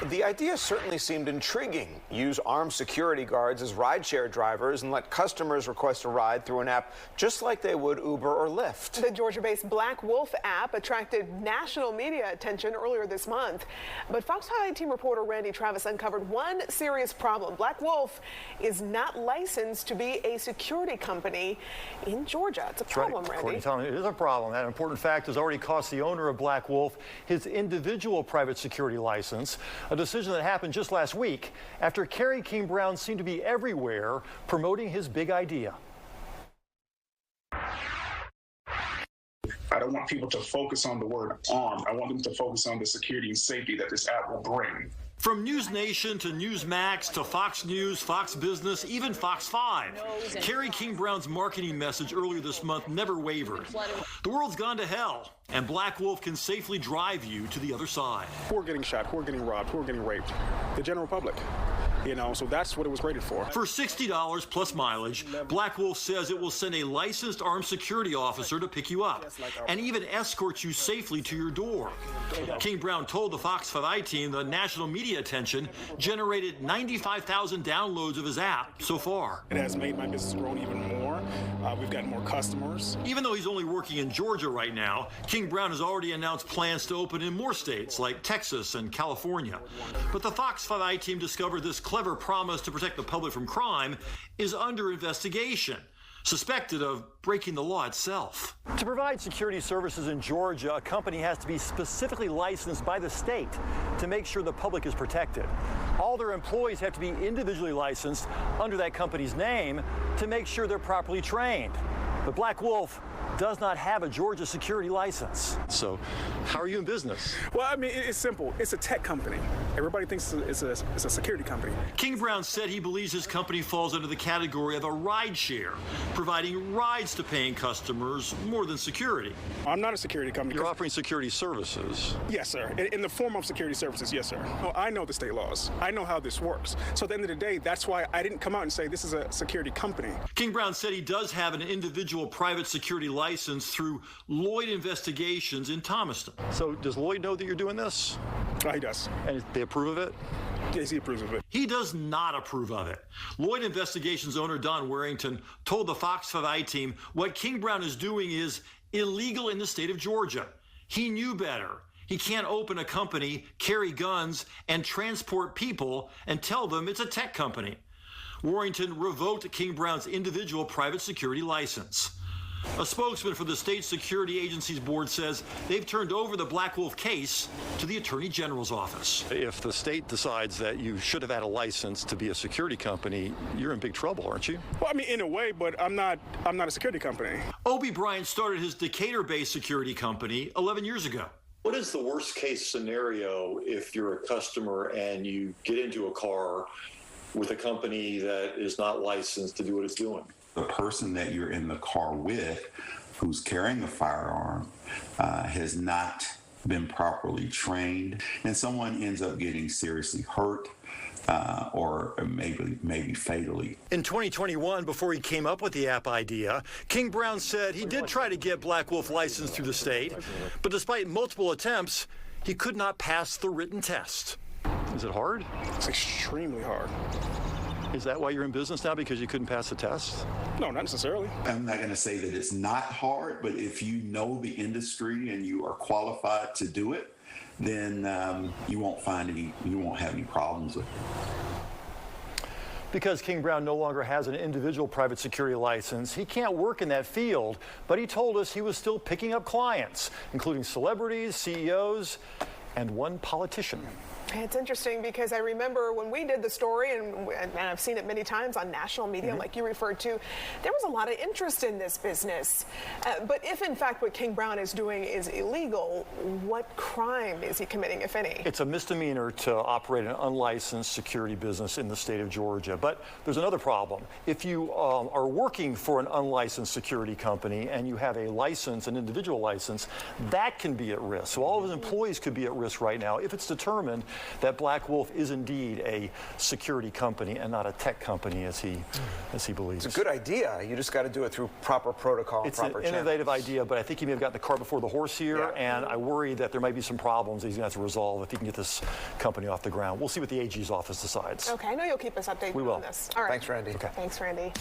The idea certainly seemed intriguing. Use armed security guards as rideshare drivers and let customers request a ride through an app just like they would Uber or Lyft. The Georgia-based Black Wolf app attracted national media attention earlier this month. But Fox 5 team reporter Randy Travis uncovered one serious problem. Black Wolf is not licensed to be a security company in Georgia. It's a problem, right. Randy. Tom, it is a problem. That important fact has already cost the owner of Black Wolf his individual private security license, a decision that happened just last week after Kerry KingBrown seemed to be everywhere promoting his big idea. I don't want people to focus on the word armed. I want them to focus on the security and safety that this app will bring. From News Nation to Newsmax to Fox News, Fox Business, even Fox 5. Kerry KingBrown's marketing message earlier this month never wavered. The world's gone to hell, and Black Wolf can safely drive you to the other side. Who are getting shot? Who are getting robbed? Who are getting raped? The general public. You know, so that's what it was rated for. For $60 plus mileage, Black Wolf says it will send a licensed armed security officer to pick you up and even escort you safely to your door. KingBrown told the Fox 5 team the national media attention generated 95,000 downloads of his app so far. It has made my business grow even more. We've got more customers. Even though he's only working in Georgia right now, KingBrown has already announced plans to open in more states like Texas and California. But the Fox 5 team discovered this clever promise to protect the public from crime is under investigation, suspected of breaking the law itself. To provide security services in Georgia, a company has to be specifically licensed by the state to make sure the public is protected. All their employees have to be individually licensed under that company's name to make sure they're properly trained. But Black Wolf does not have a Georgia security license. So how are you in business? Well, I mean, it's simple. It's a tech company. Everybody thinks it's a security company. KingBrown said he believes his company falls under the category of a rideshare, providing rides to paying customers more than security. I'm not a security company. You're offering security services. Yes, sir. In the form of security services, yes, sir. Well, I know the state laws. I know how this works. So at the end of the day, that's why I didn't come out and say this is a security company. KingBrown said he does have an individual private security license through Lloyd Investigations in Thomaston. So does Lloyd know that you're doing this? Oh, he does. And they approve of it? Yes, he approves of it. He does not approve of it. Lloyd Investigations owner Don Warrington told the Fox 5 team what KingBrown is doing is illegal in the state of Georgia. He knew better. He can't open a company, carry guns, and transport people and tell them it's a tech company. Warrington revoked KingBrown's individual private security license. A spokesman for the state security agency's board says they've turned over the Black Wolf case to the Attorney General's office. If the state decides that you should have had a license to be a security company, you're in big trouble, aren't you? Well, I mean, in a way, but I'm not a security company. Obie Bryant started his Decatur-based security company 11 years ago. What is the worst case scenario if you're a customer and you get into a car with a company that is not licensed to do what it's doing? The person that you're in the car with who's carrying a firearm has not been properly trained, and someone ends up getting seriously hurt or maybe fatally. In 2021, before he came up with the app idea, KingBrown said he did try to get Black Wolf licensed through the state, but despite multiple attempts, he could not pass the written test. Is it hard? It's extremely hard. Is that why you're in business now, because you couldn't pass the test? No, not necessarily. I'm not going to say that it's not hard, but if you know the industry and you are qualified to do it, then you won't have any problems with it. Because KingBrown no longer has an individual private security license, he can't work in that field, but he told us he was still picking up clients, including celebrities, CEOs, and one politician. It's interesting because I remember when we did the story, and I've seen it many times on national media, like you referred to, there was a lot of interest in this business. But if, in fact, what KingBrown is doing is illegal, what crime is he committing, if any? It's a misdemeanor to operate an unlicensed security business in the state of Georgia. But there's another problem. If you are working for an unlicensed security company and you have a license, an individual license, that can be at risk. So all of his employees could be at risk risk right now if it's determined that Black Wolf is indeed a security company and not a tech company as he believes. It's a good idea. You just got to do it through proper protocol and proper It's an innovative idea, but I think he may have gotten the cart before the horse here, and I worry that there might be some problems that he's going to have to resolve if he can get this company off the ground. We'll see what the AG's office decides. Okay, I know you'll keep us updated We will. on this. All right. Thanks, Randy. Okay. Thanks, Randy.